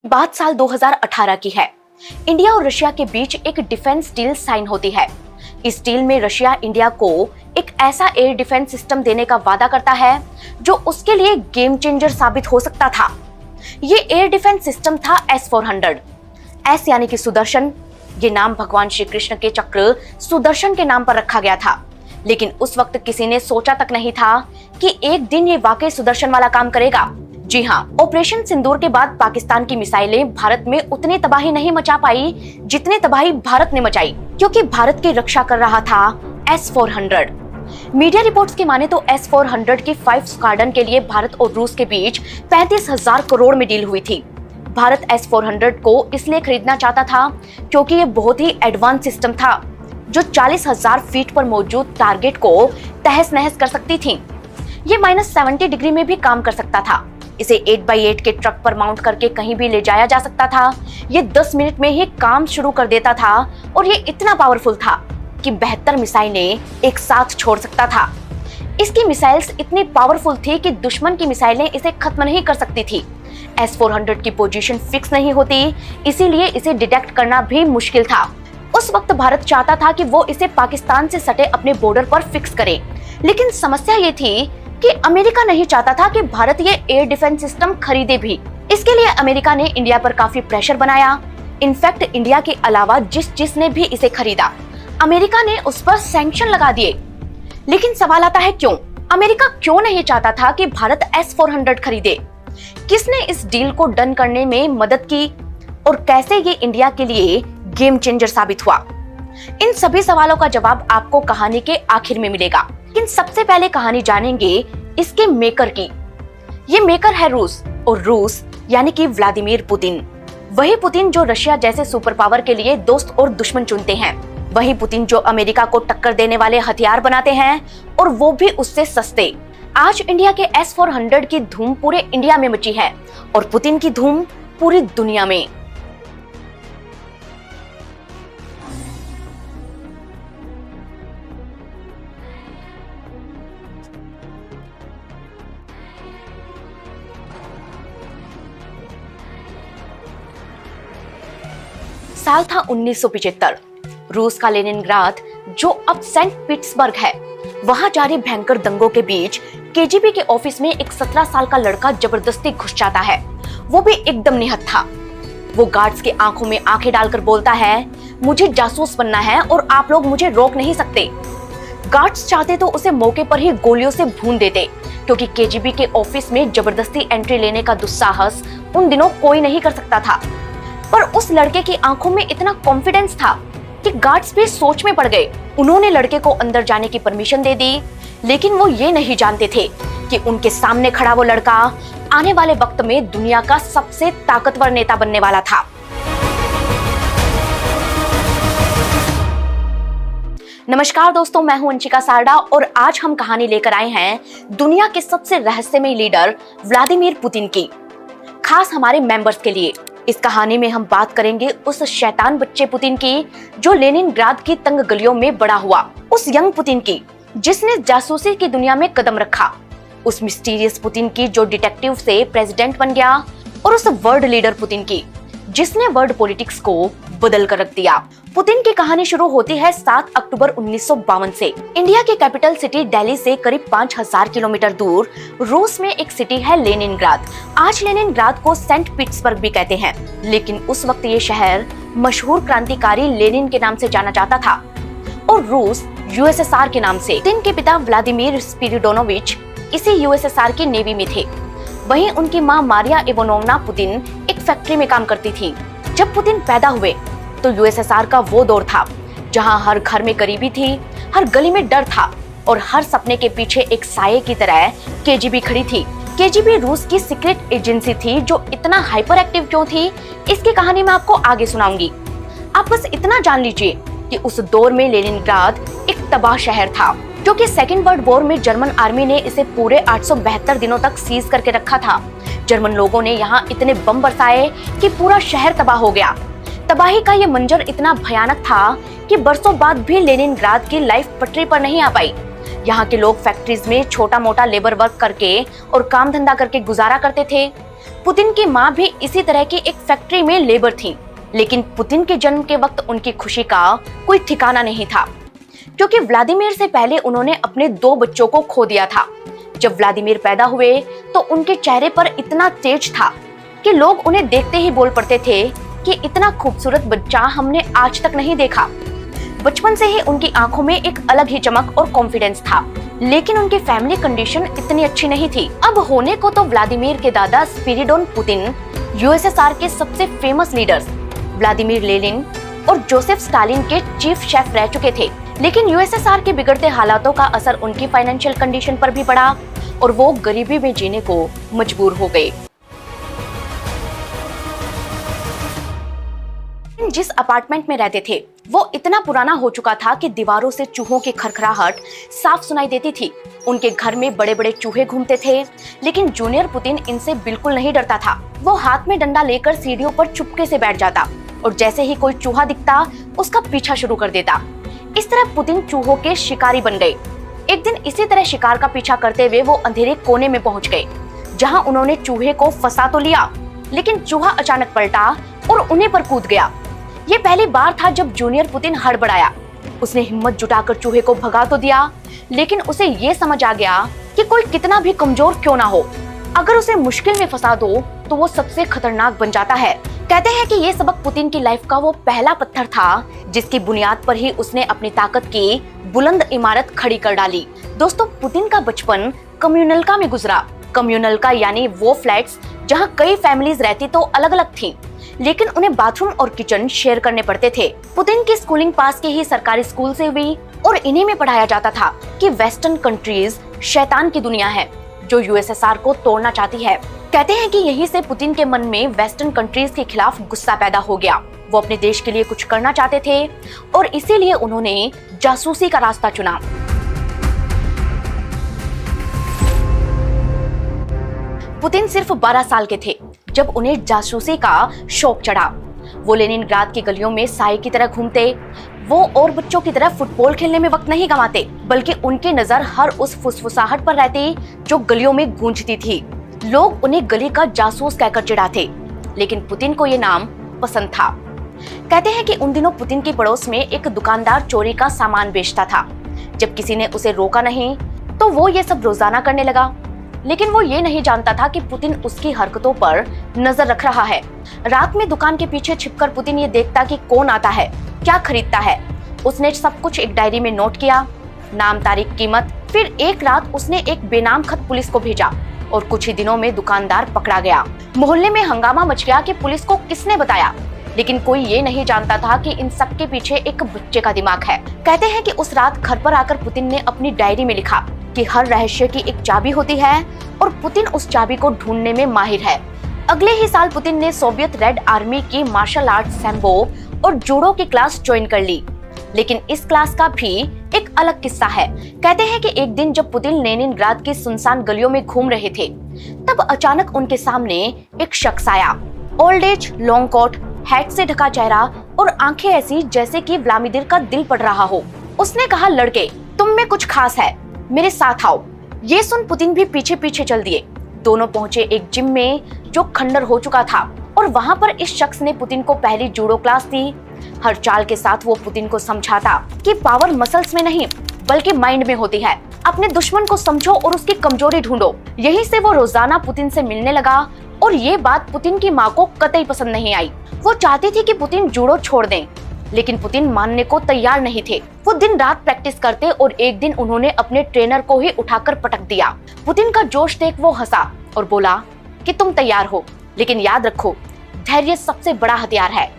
बात साल 2018 की है। इंडिया और रशिया के बीच एक डिफेंस डील साइन होती है। इस डील में रशिया इंडिया को एक ऐसा एयर डिफेंस सिस्टम देने का वादा करता है जो उसके लिए गेम चेंजर साबित हो सकता था। ये एयर डिफेंस सिस्टम था S-400। एस यानी कि सुदर्शन। ये नाम भगवान श्री कृष्ण के चक्र सुदर्शन के नाम पर रखा गया था, लेकिन उस वक्त किसी ने सोचा तक नहीं था कि एक दिन ये वाकई सुदर्शन वाला काम करेगा। जी हाँ, ऑपरेशन सिंदूर के बाद पाकिस्तान की मिसाइलें भारत में उतनी तबाही नहीं मचा पाई जितनी तबाही भारत ने मचाई, क्योंकि भारत की रक्षा कर रहा था S-400। मीडिया रिपोर्ट्स की माने तो S-400 की 5 स्क्वाड्रन के लिए भारत और रूस के बीच 35,000 करोड़ में डील हुई थी। भारत S-400 को इसलिए खरीदना चाहता था क्योंकि ये बहुत ही एडवांस सिस्टम था जो 40,000 फीट पर मौजूद टारगेट को तहस नहस कर सकती थी। ये -70 डिग्री में भी काम कर सकता था। इसे 8x8 के ट्रक पर माउंट करके कहीं भी ले जाया जा सकता था। ये 10 मिनट में ही काम शुरू कर देता था और ये इतना पावरफुल था कि 72 मिसाइलें एक साथ छोड़ सकता था। इसकी मिसाइल्स इतनी पावरफुल थी कि दुश्मन की मिसाइलें इसे खत्म नहीं कर सकती थी। S-400 की पोजीशन फिक्स नहीं होती, इसीलिए इसे डिटेक्ट करना भी मुश्किल था। उस वक्त भारत चाहता था कि वो इसे पाकिस्तान से सटे अपने बॉर्डर पर फिक्स करे, लेकिन समस्या ये थी कि अमेरिका नहीं चाहता था कि भारत ये एयर डिफेंस सिस्टम खरीदे भी। इसके लिए अमेरिका ने इंडिया पर काफी प्रेशर बनाया। इनफैक्ट इंडिया के अलावा जिसने भी इसे खरीदा, अमेरिका ने उस पर सैंक्शन लगा दिए। लेकिन सवाल आता है क्यों? अमेरिका क्यों नहीं चाहता था कि भारत S-400 खरीदे? किसने इस डील को डन करने में मदद की और कैसे ये इंडिया के लिए गेम चेंजर साबित हुआ? इन सभी सवालों का जवाब आपको कहानी के आखिर में मिलेगा। लेकिन सबसे पहले कहानी जानेंगे इसके मेकर की। ये मेकर है रूस, और रूस यानी कि व्लादिमीर पुतिन। वही पुतिन जो रशिया जैसे सुपर पावर के लिए दोस्त और दुश्मन चुनते हैं। वही पुतिन जो अमेरिका को टक्कर देने वाले हथियार बनाते हैं, और वो भी उससे सस्ते। आज इंडिया के S-400 की धूम पूरे इंडिया में मची है और पुतिन की धूम पूरी दुनिया में। साल था 1975। रूस का लेनिनग्राद, जो अब सेंट पीटर्सबर्ग है, वहां जारी भयंकर दंगों के बीच KGB के ऑफिस में एक 17 साल का लड़का जबरदस्ती घुस जाता है। वो भी एकदम निहत्था था। वो गार्ड्स की आंखों में आंखें डालकर बोलता है, मुझे जासूस बनना है और आप लोग मुझे रोक नहीं सकते। गार्ड्स चाहते तो उसे मौके पर ही गोलियों से भून देते, क्योंकि KGB के ऑफिस में जबरदस्ती एंट्री लेने का दुस्साहस उन दिनों कोई नहीं कर सकता था। पर उस लड़के की आंखों में इतना कॉन्फिडेंस था कि गार्ड्स भी सोच में पड़ गए। उन्होंने लड़के को अंदर जाने की परमिशन दे दी, लेकिन वो ये नहीं जानते थे कि उनके सामने खड़ा वो लड़का आने वाले वक्त में दुनिया का सबसे ताकतवर नेता बनने वाला था। नमस्कार दोस्तों, मैं हूं अंशिका सारडा और आज हम कहानी लेकर आए हैं दुनिया के सबसे रहस्यमयी लीडर व्लादिमीर पुतिन की, खास हमारे मेंबर्स के लिए। इस कहानी में हम बात करेंगे उस शैतान बच्चे पुतिन की जो लेनिनग्राद की तंग गलियों में बड़ा हुआ, उस यंग पुतिन की जिसने जासूसी की दुनिया में कदम रखा, उस मिस्टीरियस पुतिन की जो डिटेक्टिव से प्रेसिडेंट बन गया, और उस वर्ल्ड लीडर पुतिन की जिसने वर्ल्ड पॉलिटिक्स को बदल कर रख दिया। पुतिन की कहानी शुरू होती है 7 अक्टूबर 1952 से। इंडिया की कैपिटल सिटी दिल्ली से करीब 5000 किलोमीटर दूर रूस में एक सिटी है लेनिनग्राद। आज लेनिनग्राद को सेंट पीटर्सबर्ग भी कहते हैं, लेकिन उस वक्त ये शहर मशहूर क्रांतिकारी लेनिन के नाम से जाना जाता था और रूस USSR के नाम से। पुतिन के पिता व्लादिमीर स्पिरिडोनोविच इसी USSR की नेवी में थे। वहीं उनकी मां मारिया इवानोव्ना पुतिन एक फैक्ट्री में काम करती थी। जब पुतिन पैदा हुए तो USSR का वो दौर था जहां हर घर में गरीबी थी, हर गली में डर था और हर सपने के पीछे एक साये की तरह KGB खड़ी थी। KGB रूस की सीक्रेट एजेंसी थी जो इतना हाइपर एक्टिव क्यों थी, इसकी कहानी मैं आपको आगे सुनाऊंगी। आप बस इतना जान लीजिए कि उस दौर में लेनिनग्राद एक तबाह शहर था, क्योंकि सेकेंड वर्ल्ड वॉर में जर्मन आर्मी ने इसे पूरे 872 दिनों तक सीज करके रखा था। जर्मन लोगों ने यहाँ इतने बम बरसाए कि पूरा शहर तबाह हो गया। तबाही का ये मंजर इतना भयानक था कि बरसों बाद भी लेनिनग्राद की लाइफ पटरी पर नहीं आ पाई। यहाँ के लोग फैक्ट्रीज में छोटा मोटा लेबर वर्क करके और काम धंधा करके गुजारा करते थे। पुतिन की माँ भी इसी तरह की एक फैक्ट्री में लेबर थी, लेकिन पुतिन के जन्म के वक्त उनकी खुशी का कोई ठिकाना नहीं था, क्योंकि व्लादिमीर से पहले उन्होंने अपने 2 बच्चों को खो दिया था। जब व्लादिमीर पैदा हुए तो उनके चेहरे पर इतना तेज था कि लोग उन्हें देखते ही बोल पड़ते थे कि इतना खूबसूरत बच्चा हमने आज तक नहीं देखा। बचपन से ही उनकी आंखों में एक अलग ही चमक और कॉन्फिडेंस था, लेकिन उनकी फैमिली कंडीशन इतनी अच्छी नहीं थी। अब होने को तो व्लादिमीर के दादा स्पिरिडोन पुतिन यूएसएसआर के सबसे फेमस लीडर्स व्लादिमीर लेनिन और जोसेफ स्टालिन के चीफ शेफ रह चुके थे, लेकिन यूएसएसआर के बिगड़ते हालातों का असर उनकी फाइनेंशियल कंडीशन पर भी पड़ा और वो गरीबी में जीने को मजबूर हो गए। जिस अपार्टमेंट में रहते थे वो इतना पुराना हो चुका था कि दीवारों से चूहों की खरखराहट साफ सुनाई देती थी। उनके घर में बड़े बड़े चूहे घूमते थे, लेकिन जूनियर पुतिन इनसे बिल्कुल नहीं डरता था। वो हाथ में डंडा लेकर सीढ़ियों पर चुपके से बैठ जाता और जैसे ही कोई चूहा दिखता उसका पीछा शुरू कर देता। इस तरह पुतिन चूहों के शिकारी बन गए। एक दिन इसी तरह शिकार का पीछा करते हुए वो अंधेरे कोने में पहुंच गए, जहां उन्होंने चूहे को फंसा तो लिया, लेकिन चूहा अचानक पलटा और उन्हीं पर कूद गया। ये पहली बार था जब जूनियर पुतिन हड़बड़ाया। उसने हिम्मत जुटाकर चूहे को भगा तो दिया, लेकिन उसे ये समझ आ गया कि कोई कितना भी कमजोर क्यों ना हो, अगर उसे मुश्किल में फंसा दो तो वो सबसे खतरनाक बन जाता है। कहते हैं कि ये सबक पुतिन की लाइफ का वो पहला पत्थर था जिसकी बुनियाद पर ही उसने अपनी ताकत की बुलंद इमारत खड़ी कर डाली। दोस्तों, पुतिन का बचपन कम्युनल्का में गुजरा। कम्युनल्का यानी वो फ्लैट्स जहाँ कई फैमिलीज रहती तो अलग अलग थी, लेकिन उन्हें बाथरूम और किचन शेयर करने पड़ते थे। पुतिन की स्कूलिंग पास के ही सरकारी स्कूल से हुई और इन्हीं में पढ़ाया जाता था कि वेस्टर्न कंट्रीज शैतान की दुनिया है जो यूएसएसआर को तोड़ना चाहती है। कहते हैं कि यहीं से पुतिन के मन में वेस्टर्न कंट्रीज के खिलाफ गुस्सा पैदा हो गया। वो अपने देश के लिए कुछ करना चाहते थे और इसीलिए उन्होंने जासूसी का रास्ता चुना। पुतिन सिर्फ 12 साल के थे जब उन्हें जासूसी का शौक चढ़ा। वो लेनिनग्राद की गलियों में साए की तरह घूमते। वो और बच्चों की तरह फुटबॉल खेलने में वक्त नहीं गंवाते, बल्कि उनकी नजर हर उस फुसफुसाहट पर रहती जो गलियों में गूंजती थी। लोग उन्हें गली का जासूस कहकर चिढ़ाते, लेकिन पुतिन को ये नाम पसंद था। कहते हैं कि उन दिनों पुतिन की पड़ोस में एक दुकानदार चोरी का सामान बेचता था। जब किसी ने उसे रोका नहीं तो वो ये सब रोजाना करने लगा, लेकिन वो ये नहीं जानता था कि पुतिन उसकी हरकतों पर नजर रख रहा है। रात में दुकान के पीछे छिपकर पुतिन ये देखता कि कौन आता है, क्या खरीदता है। उसने सब कुछ एक डायरी में नोट किया, नाम, तारीख, कीमत। फिर एक रात उसने एक बेनाम खत पुलिस को भेजा और कुछ ही दिनों में दुकानदार पकड़ा गया। मोहल्ले में हंगामा मच गया कि पुलिस को किसने बताया, लेकिन कोई ये नहीं जानता था कि इन सब के पीछे एक बच्चे का दिमाग है। कहते हैं कि उस रात घर पर आकर पुतिन ने अपनी डायरी में लिखा कि हर रहस्य की एक चाबी होती है और पुतिन उस चाबी को ढूंढने में माहिर है। अगले ही साल पुतिन ने सोवियत रेड आर्मी की मार्शल आर्ट सैम्बो और जूडो की क्लास ज्वाइन कर ली, लेकिन इस क्लास का भी एक अलग किस्सा है। कहते हैं कि एक दिन जब पुतिन लेनिनग्राद की सुनसान गलियों में घूम रहे थे, तब अचानक उनके सामने एक शख्स आया। Old age, long coat, hat से ढका चेहरा और आंखें ऐसी जैसे कि व्लादिमीर का दिल पड़ रहा हो। उसने कहा, लड़के, तुम में कुछ खास है, मेरे साथ आओ। ये सुन पुतिन भी पीछे पीछे चल दिए। दोनों पहुंचे एक जिम में जो खंडर हो चुका था और वहां पर इस शख्स ने पुतिन को पहली जूडो क्लास दी। हर चाल के साथ वो पुतिन को समझाता कि पावर मसल्स में नहीं बल्कि माइंड में होती है। अपने दुश्मन को समझो और उसकी कमजोरी ढूंढो। यहीं से वो रोजाना पुतिन से मिलने लगा और ये बात पुतिन की माँ को कतई पसंद नहीं आई। वो चाहती थी कि पुतिन जूडो छोड़ दें, लेकिन पुतिन मानने को तैयार नहीं थे। वो दिन रात प्रैक्टिस करते और एक दिन उन्होंने अपने ट्रेनर को ही उठाकर पटक दिया। पुतिन का जोश देख वो हंसा और बोला कि तुम तैयार हो, लेकिन याद रखो, धैर्य सबसे बड़ा हथियार है।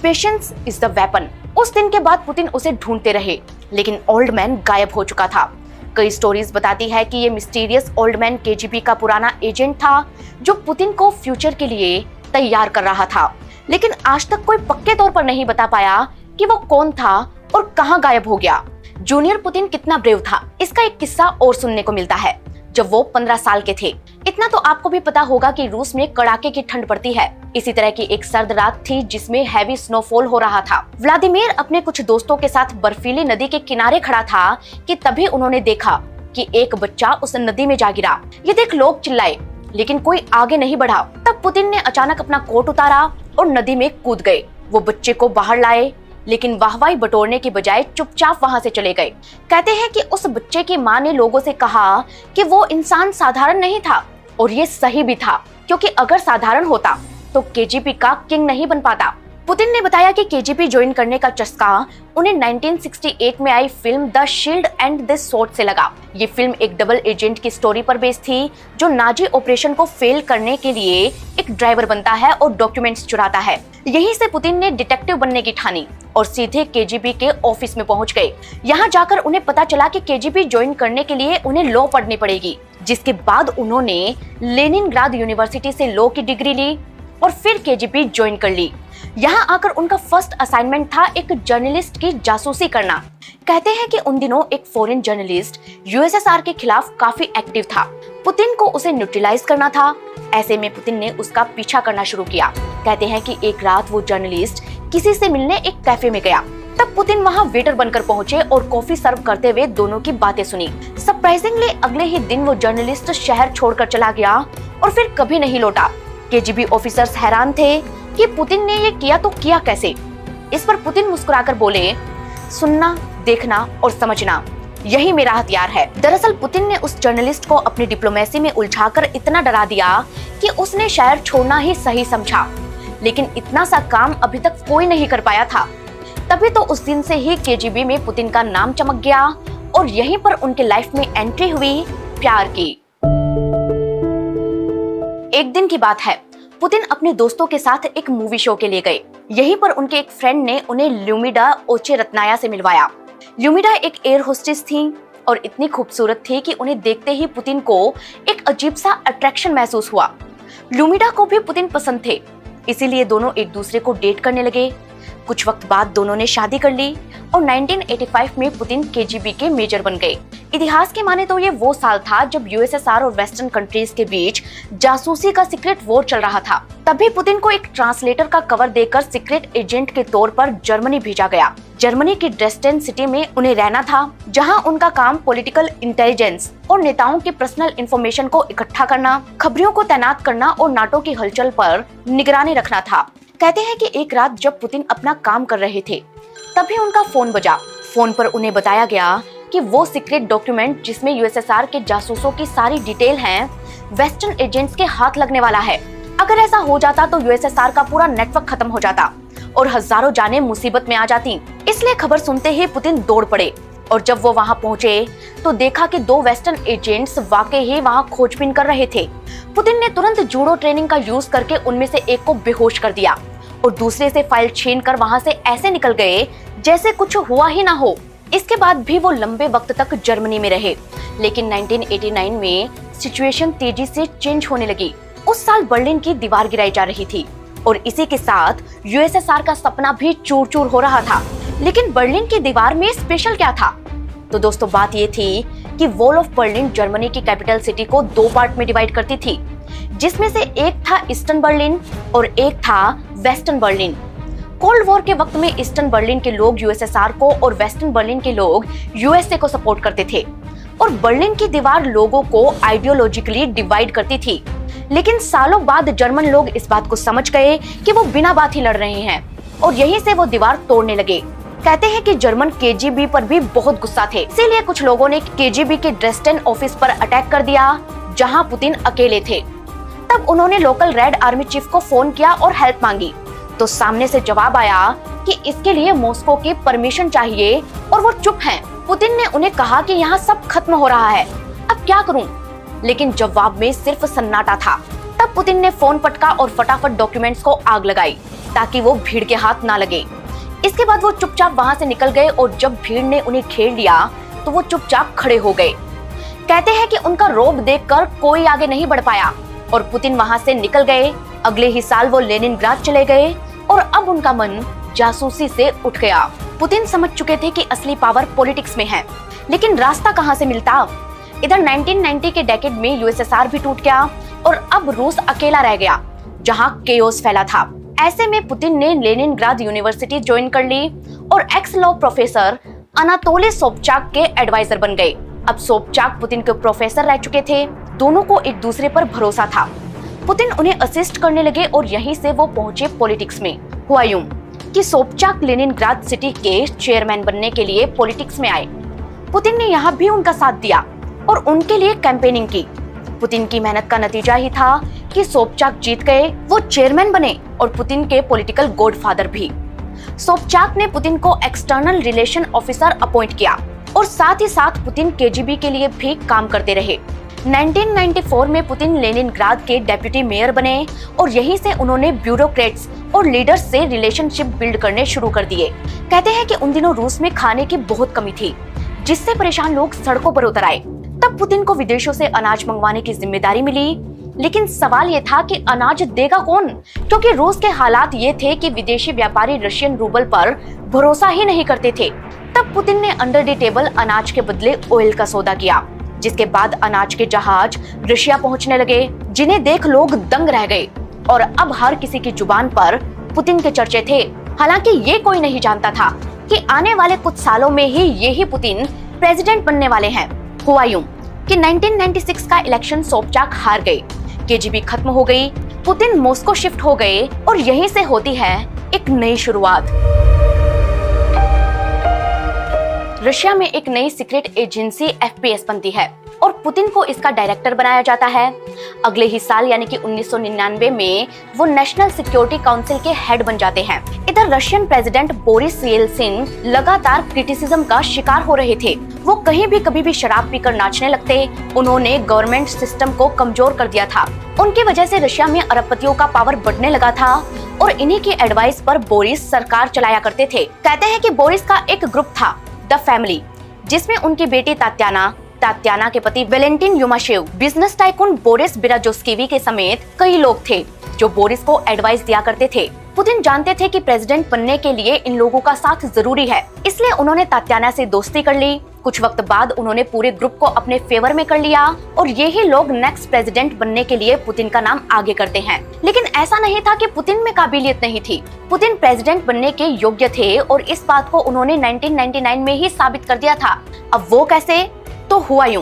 Patience is the weapon. उस दिन के बाद पुतिन उसे ढूंढते रहे, लेकिन ओल्ड मैन गायब हो चुका था। कई स्टोरीज बताती है कि ये मिस्टीरियस ओल्ड मैन केजीबी का पुराना एजेंट था जो पुतिन को फ्यूचर के लिए तैयार कर रहा था, लेकिन आज तक कोई पक्के तौर पर नहीं बता पाया कि वो कौन था और कहां गायब हो गया। जूनियर पुतिन कितना ब्रेव था, इसका एक किस्सा और सुनने को मिलता है। जब वो 15 साल के थे, इतना तो आपको भी पता होगा कि रूस में कड़ाके की ठंड पड़ती है। इसी तरह की एक सर्द रात थी जिसमें हैवी स्नोफॉल हो रहा था। व्लादिमीर अपने कुछ दोस्तों के साथ बर्फीली नदी के किनारे खड़ा था कि तभी उन्होंने देखा कि एक बच्चा उस नदी में जा गिरा। ये देख लोग चिल्लाए, लेकिन कोई आगे नहीं बढ़ा। तब पुतिन ने अचानक अपना कोट उतारा और नदी में कूद गए। वो बच्चे को बाहर लाए, लेकिन वाहवाही बटोरने की बजाय चुपचाप वहां से चले गए। कहते हैं कि उस बच्चे की मां ने लोगों से कहा कि वो इंसान साधारण नहीं था, और ये सही भी था, क्योंकि अगर साधारण होता तो केजीबी का किंग नहीं बन पाता। पुतिन ने बताया कि केजीबी ज्वाइन करने का चस्का उन्हें 1968 में आई film the shield and the sword से लगा। ये फिल्म एक डबल एजेंट की स्टोरी पर बेस्ड थी, जो नाजी ऑपरेशन को फेल करने के लिए एक ड्राइवर बनता है और डॉक्यूमेंट्स चुराता है। यहीं से पुतिन ने डिटेक्टिव बनने की ठानी और सीधे केजीबी के ऑफिस में पहुंच गए। यहाँ जाकर उन्हें पता चला कि केजीबी ज्वाइन करने के लिए उन्हें लॉ पढ़नी पड़ेगी, जिसके बाद उन्होंने लेनिनग्राद यूनिवर्सिटी से लॉ की डिग्री ली और फिर केजीबी ज्वाइन कर ली। यहाँ आकर उनका फर्स्ट असाइनमेंट था एक जर्नलिस्ट की जासूसी करना। कहते हैं कि उन दिनों एक फॉरेन जर्नलिस्ट यूएसएसआर के खिलाफ काफी एक्टिव था। पुतिन को उसे न्यूट्रलाइज करना था। ऐसे में पुतिन ने उसका पीछा करना शुरू किया। कहते हैं कि एक रात वो जर्नलिस्ट किसी से मिलने एक कैफे में गया। तब पुतिन वहाँ वेटर बनकर पहुंचे और कॉफी सर्व करते हुए दोनों की बातें सुनी। सरप्राइजिंगली अगले ही दिन वो जर्नलिस्ट शहर छोड़कर चला गया और फिर कभी नहीं लौटा। केजीबी ऑफिसर्स हैरान थे कि पुतिन ने ये किया तो किया कैसे। इस पर पुतिन मुस्कुराकर बोले, सुनना, देखना और समझना, यही मेरा हथियार है। दरअसल पुतिन ने उस जर्नलिस्ट को अपनी डिप्लोमेसी में उलझाकर इतना डरा दिया कि उसने शहर छोड़ना ही सही समझा। लेकिन इतना सा काम अभी तक कोई नहीं कर पाया था। तभी तो उस दिन से ही केजीबी में पुतिन का नाम चमक गया और यहीं पर उनके लाइफ में एंट्री हुई प्यार की। एक दिन की बात है, पुतिन अपने दोस्तों के साथ एक मूवी शो के लिए गए। यहीं पर उनके एक फ्रेंड ने उन्हें ल्यूमिडा ओचेरत्नाया से मिलवाया। ल्यूमिडा एक एयर होस्टेस थी और इतनी खूबसूरत थी कि उन्हें देखते ही पुतिन को एक अजीब सा अट्रैक्शन महसूस हुआ। ल्यूमिडा को भी पुतिन पसंद थे, इसीलिए दोनों एक दूसरे को डेट करने लगे। कुछ वक्त बाद दोनों ने शादी कर ली और 1985 में पुतिन केजीबी के मेजर बन गए। इतिहास के माने तो ये वो साल था जब यूएसएसआर और वेस्टर्न कंट्रीज के बीच जासूसी का सीक्रेट वॉर चल रहा था। तभी पुतिन को एक ट्रांसलेटर का कवर देकर सीक्रेट एजेंट के तौर पर जर्मनी भेजा गया। जर्मनी की ड्रेस्डेन सिटी में उन्हें रहना था, जहां उनका काम पॉलिटिकल इंटेलिजेंस और नेताओं की पर्सनल इंफॉर्मेशन को इकट्ठा करना, खबरियों को तैनात करना और नाटो की हलचल पर निगरानी रखना था। कहते हैं कि एक रात जब पुतिन अपना काम कर रहे थे, तभी उनका फोन बजा। फोन पर उन्हें बताया गया कि वो सीक्रेट डॉक्यूमेंट जिसमें यूएसएसआर के जासूसों की सारी डिटेल हैं, वेस्टर्न एजेंट्स के हाथ लगने वाला है। अगर ऐसा हो जाता तो यूएसएसआर का पूरा नेटवर्क खत्म हो जाता और हजारों जानें मुसीबत में आ जाती। इसलिए खबर सुनते ही पुतिन दौड़ पड़े और जब वो वहां पहुंचे तो देखा कि दो वेस्टर्न एजेंट्स वाकई ही वहां खोजबीन कर रहे थे। पुतिन ने तुरंत जूडो ट्रेनिंग का यूज करके उनमें से एक को बेहोश कर दिया और दूसरे से फाइल छीनकर वहां से ऐसे निकल गए जैसे कुछ हुआ ही ना हो। इसके बाद भी वो लंबे वक्त तक जर्मनी में रहे, लेकिन 1989 में सिचुएशन तेजी से चेंज होने लगी। उस साल बर्लिन की दीवार गिराई जा रही थी और इसी के साथ यूएसएसआर का सपना भी चूर चूर हो रहा था। लेकिन बर्लिन की दीवार में स्पेशल क्या था? तो दोस्तों बात ये थी कि वॉल ऑफ बर्लिन जर्मनी की कैपिटल सिटी को दो पार्ट में डिवाइड करती थी, जिसमें से एक था ईस्टर्न बर्लिन और एक था वेस्टर्न बर्लिन। कोल्ड वॉर के वक्त में ईस्टर्न बर्लिन के लोग यूएसएसआर को और वेस्टर्न बर्लिन के लोग यूएसए को सपोर्ट करते थे और बर्लिन की दीवार लोगों को आइडियोलॉजिकली डिवाइड करती थी। लेकिन सालों बाद जर्मन लोग इस बात को समझ गए कि वो बिना बात ही लड़ रहे हैं और यहीं से वो दीवार तोड़ने लगे। कहते हैं कि जर्मन केजीबी पर भी बहुत गुस्सा थे, इसीलिए कुछ लोगों ने केजीबी के ड्रेस्डेन ऑफिस पर अटैक कर दिया, जहां पुतिन अकेले थे। तब उन्होंने लोकल रेड आर्मी चीफ को फोन किया और हेल्प मांगी, तो सामने से जवाब आया कि इसके लिए मॉस्को की परमिशन चाहिए और वो चुप हैं। पुतिन ने उन्हें कहा कि यहाँ सब खत्म हो रहा है, अब क्या करूं? लेकिन जवाब में सिर्फ सन्नाटा था। तब पुतिन ने फोन पटका और फटाफट डॉक्यूमेंट्स को आग लगाई ताकि वो भीड़ के हाथ ना लगे। इसके बाद वो चुपचाप वहां से निकल गए और जब भीड़ ने उन्हें घेर लिया तो वो चुपचाप खड़े हो गए। कहते हैं कि उनका रौब देखकर कोई आगे नहीं बढ़ पाया और पुतिन वहां से निकल गए। अगले ही साल वो लेनिनग्राद चले गए और अब उनका मन जासूसी से उठ गया। पुतिन समझ चुके थे कि असली पावर पॉलिटिक्स में है, लेकिन रास्ता कहां से मिलता? इधर 1990 के डेकेड में यूएसएसआर भी टूट गया और अब रूस अकेला रह गया, जहां केओस फैला था। ऐसे में पुतिन ने लेनिनग्राद यूनिवर्सिटी ज्वाइन कर ली और एक्स लॉ प्रोफेसर अनातोली सोबचाक के एडवाइजर बन गए। अब सोबचाक पुतिन के प्रोफेसर रह चुके थे दोनों को एक दूसरे पर भरोसा था। पुतिन उन्हें असिस्ट करने लगे और यहीं से वो पहुंचे पॉलिटिक्स में। हुआ यूं कि सोबचाक लेनिनग्राद सिटी के चेयरमैन बनने के लिए पॉलिटिक्स में आए। पुतिन ने यहाँ भी उनका साथ दिया और उनके लिए कैंपेनिंग की। पुतिन की मेहनत का नतीजा ही था कि सोबचाक जीत गए, वो चेयरमैन बने और पुतिन के पॉलिटिकल गॉडफादर भी। सोबचाक ने पुतिन को एक्सटर्नल रिलेशन ऑफिसर अपॉइंट किया और साथ ही साथ पुतिन केजीबी के लिए भी काम करते रहे। 1994 में पुतिन लेनिनग्राद के डेप्यूटी मेयर बने और यहीं से उन्होंने ब्यूरोक्रेट्स और लीडर्स से रिलेशनशिप बिल्ड करने शुरू कर दिए। कहते हैं कि उन दिनों रूस में खाने की बहुत कमी थी, जिससे परेशान लोग सड़कों पर उतर आए। तब पुतिन को विदेशों से अनाज मंगवाने की जिम्मेदारी मिली, लेकिन सवाल ये था कि अनाज देगा कौन, क्योंकि रूस के हालात ये थे कि विदेशी व्यापारी रशियन रूबल पर भरोसा ही नहीं करते थे। तब पुतिन ने अंडर द टेबल अनाज के बदले ऑयल का सौदा किया, जिसके बाद अनाज के जहाज रशिया पहुंचने लगे, जिन्हें देख लोग दंग रह गए और अब हर किसी की जुबान पर पुतिन के चर्चे थे। हालांकि ये कोई नहीं जानता था कि आने वाले कुछ सालों में ही यही पुतिन प्रेसिडेंट बनने वाले हैं। हुआ यूं कि 1996 का इलेक्शन सोबचाक हार गए, केजीबी खत्म हो गई, पुतिन मॉस्को शिफ्ट हो गए और यहीं से होती है एक नई शुरुआत। रशिया में एक नई सीक्रेट एजेंसी एफपीएस बनती है और पुतिन को इसका डायरेक्टर बनाया जाता है। अगले ही साल यानी कि 1999 में वो नेशनल सिक्योरिटी काउंसिल के हेड बन जाते हैं। इधर रशियन प्रेसिडेंट बोरिस येल्सिन लगातार क्रिटिसिज्म का शिकार हो रहे थे। वो कहीं भी कभी भी शराब पीकर नाचने लगते। उन्होंने गवर्नमेंट सिस्टम को कमजोर कर दिया था। उनकी वजह से रशिया में अरबपतियों का पावर बढ़ने लगा था और इन्हीं की एडवाइस पर बोरिस सरकार चलाया करते थे। कहते हैं कि बोरिस का एक ग्रुप था द फैमिली, जिसमें उनकी बेटी तात्याना के पति वेलेंटिन युमाशेव, बिजनेस टाइकून बोरिस बिराजोस्कीवी के समेत कई लोग थे जो बोरिस को एडवाइस दिया करते थे। पुतिन जानते थे कि प्रेसिडेंट बनने के लिए इन लोगों का साथ जरूरी है, इसलिए उन्होंने तात्याना से दोस्ती कर ली। कुछ वक्त बाद उन्होंने पूरे ग्रुप को अपने फेवर में कर लिया और यही लोग नेक्स्ट प्रेसिडेंट बनने के लिए पुतिन का नाम आगे करते हैं। लेकिन ऐसा नहीं था कि पुतिन में काबिलियत नहीं थी। पुतिन प्रेसिडेंट बनने के योग्य थे और इस बात को उन्होंने 1999 में ही साबित कर दिया था। अब वो कैसे? तो हुआ यूं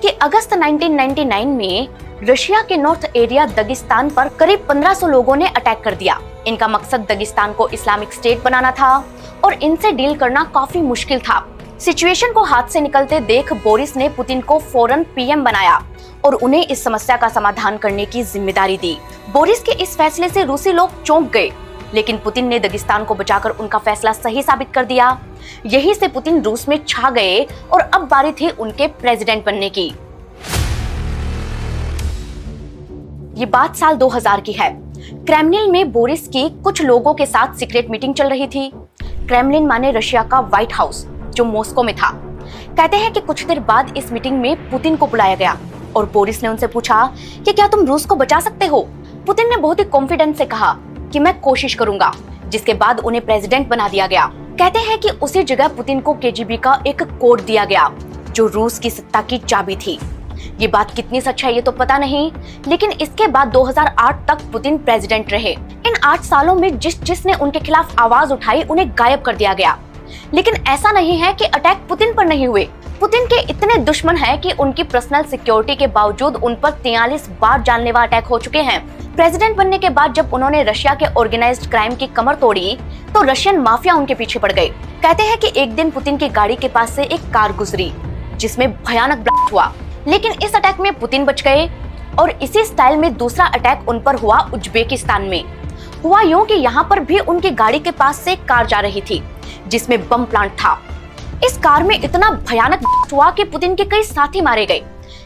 कि अगस्त 1999 में रशिया के नॉर्थ एरिया दगिस्तान पर करीब 1500 लोगों ने अटैक कर दिया। इनका मकसद दगिस्तान को इस्लामिक स्टेट बनाना था और इनसे डील करना काफी मुश्किल था। सिचुएशन को हाथ से निकलते देख बोरिस ने पुतिन को फौरन पीएम बनाया और उन्हें इस समस्या का समाधान करने की जिम्मेदारी दी। बोरिस के इस फैसले से रूसी लोग चौंक गए, लेकिन पुतिन ने दगिस्तान को बचाकर उनका फैसला सही साबित कर दिया। यही से पुतिन रूस में छा गए और अब बारी थी उनके प्रेसिडेंट बनने की। ये बात साल 2000 की है। क्रेमलिन में बोरिस की कुछ लोगों के साथ सीक्रेट मीटिंग चल रही थी। क्रेमलिन माने रशिया का व्हाइट हाउस, जो मॉस्को में था। कहते हैं कि कुछ देर बाद इस मीटिंग में पुतिन को बुलाया गया और बोरिस ने उनसे पूछा कि क्या तुम रूस को बचा सकते हो। पुतिन ने बहुत ही कॉन्फिडेंस से कहा कि मैं कोशिश करूंगा, जिसके बाद उन्हें प्रेसिडेंट बना दिया गया। कहते हैं कि उसी जगह पुतिन को केजीबी का एक कोड दिया गया, जो रूस की सत्ता की चाबी थी। ये बात कितनी सच है ये तो पता नहीं, लेकिन इसके बाद 2008 तक पुतिन प्रेसिडेंट रहे। इन 8 सालों में जिसने उनके खिलाफ आवाज उठाई उन्हें गायब कर दिया गया। लेकिन ऐसा नहीं है कि अटैक पुतिन पर नहीं हुए। पुतिन के इतने दुश्मन हैं कि उनकी पर्सनल सिक्योरिटी के बावजूद उन पर 43 बार जानलेवा अटैक हो चुके हैं। प्रेसिडेंट बनने के बाद जब उन्होंने रशिया के ऑर्गेनाइज्ड क्राइम की कमर तोड़ी तो रशियन माफिया उनके पीछे पड़ गए। कहते हैं कि एक दिन पुतिन की गाड़ी के पास से एक कार गुजरी, जिसमें भयानक ब्लास्ट हुआ, लेकिन इस अटैक में पुतिन बच गए और इसी स्टाइल में दूसरा अटैक उन पर हुआ उज्बेकिस्तान में। हुआ यूं कि यहाँ पर भी उनकी गाड़ी के पास से एक कार जा रही थी, जिसमें बम प्लांट था। इस कार में इतना भयानक हुआ कि पुतिन के कई साथी मारे गए,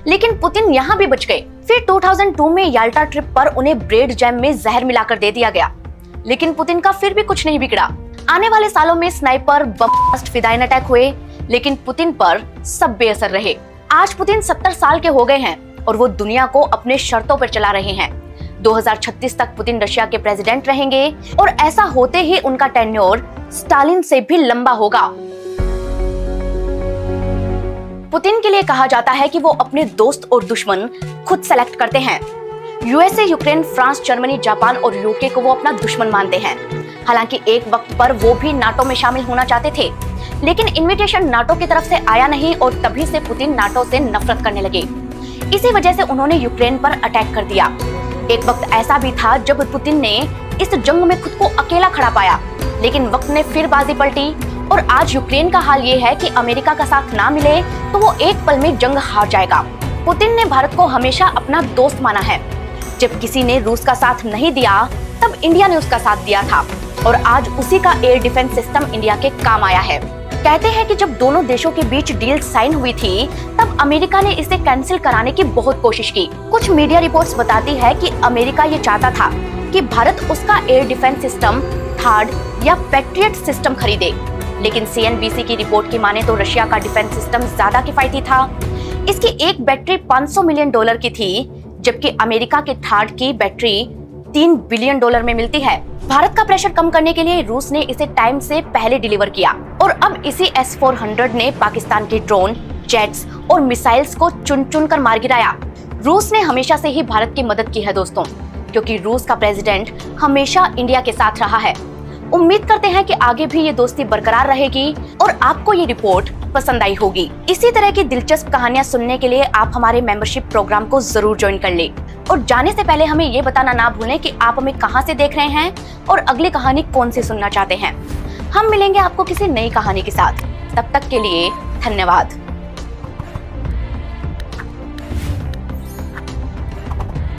लेकिन पुतिन यहाँ भी बच गए। फिर 2002 में याल्टा ट्रिप पर उन्हें ब्रेड जैम में जहर मिलाकर दे दिया गया, लेकिन पुतिन का फिर भी कुछ नहीं बिगड़ा। आने वाले सालों में sniper, bomb blast, fidayeen attack हुए, लेकिन पुतिन पर सब बेअसर रहे। आज पुतिन 70 साल के हो गए हैं और वो दुनिया को अपने शर्तों पर चला रहे हैं। 2036 तक पुतिन रशिया के प्रेसिडेंट रहेंगे और ऐसा होते ही उनका टेन्योर स्टालिन से भी लंबा होगा। पुतिन के लिए कहा जाता है कि वो अपने दोस्त और दुश्मन खुद सेलेक्ट करते हैं। USA, Ukraine, France, Germany, Japan और यूके को वो अपना दुश्मन मानते हैं। हालांकि एक वक्त पर वो भी नाटो में शामिल होना चाहते थे, लेकिन इनविटेशन नाटो की तरफ से आया नहीं और तभी से पुतिन नाटो से नफरत करने लगे। इसी वजह से उन्होंने यूक्रेन पर अटैक कर दिया। एक वक्त ऐसा भी था जब पुतिन ने इस जंग में खुद को अकेला खड़ा पाया, लेकिन वक्त ने फिर बाजी पलटी और आज यूक्रेन का हाल ये है कि अमेरिका का साथ ना मिले तो वो एक पल में जंग हार जाएगा। पुतिन ने भारत को हमेशा अपना दोस्त माना है। जब किसी ने रूस का साथ नहीं दिया तब इंडिया ने उसका साथ दिया था और आज उसी का एयर डिफेंस सिस्टम इंडिया के काम आया है। कहते हैं कि जब दोनों देशों के बीच डील साइन हुई थी तब अमेरिका ने इसे कैंसिल कराने की बहुत कोशिश की। कुछ मीडिया रिपोर्ट्स बताती है कि अमेरिका ये चाहता था कि भारत उसका एयर डिफेंस सिस्टम THAAD या पैट्रियट सिस्टम खरीदे, लेकिन CNBC की रिपोर्ट की माने तो रशिया का डिफेंस सिस्टम ज्यादा किफायती था। इसकी एक बैटरी $500 मिलियन की थी, जबकि अमेरिका के THAAD की बैटरी $3 बिलियन में मिलती है। भारत का प्रेशर कम करने के लिए रूस ने इसे टाइम से पहले डिलीवर किया और अब इसी S-400 ने पाकिस्तान के ड्रोन, जेट्स और मिसाइल्स को चुन चुन कर मार गिराया। रूस ने हमेशा से ही भारत की मदद की है दोस्तों, क्योंकि रूस का प्रेसिडेंट हमेशा इंडिया के साथ रहा है। उम्मीद करते हैं कि आगे भी ये दोस्ती बरकरार रहेगी और आपको ये रिपोर्ट पसंद आई होगी। इसी तरह की दिलचस्प कहानियां सुनने के लिए आप हमारे मेंबरशिप प्रोग्राम को जरूर ज्वाइन कर ले और जाने से पहले हमें ये बताना ना भूलें कि आप हमें कहां से देख रहे हैं और अगली कहानी कौन सी सुनना चाहते हैं। हम मिलेंगे आपको किसी नई कहानी के साथ। तब तक के लिए धन्यवाद।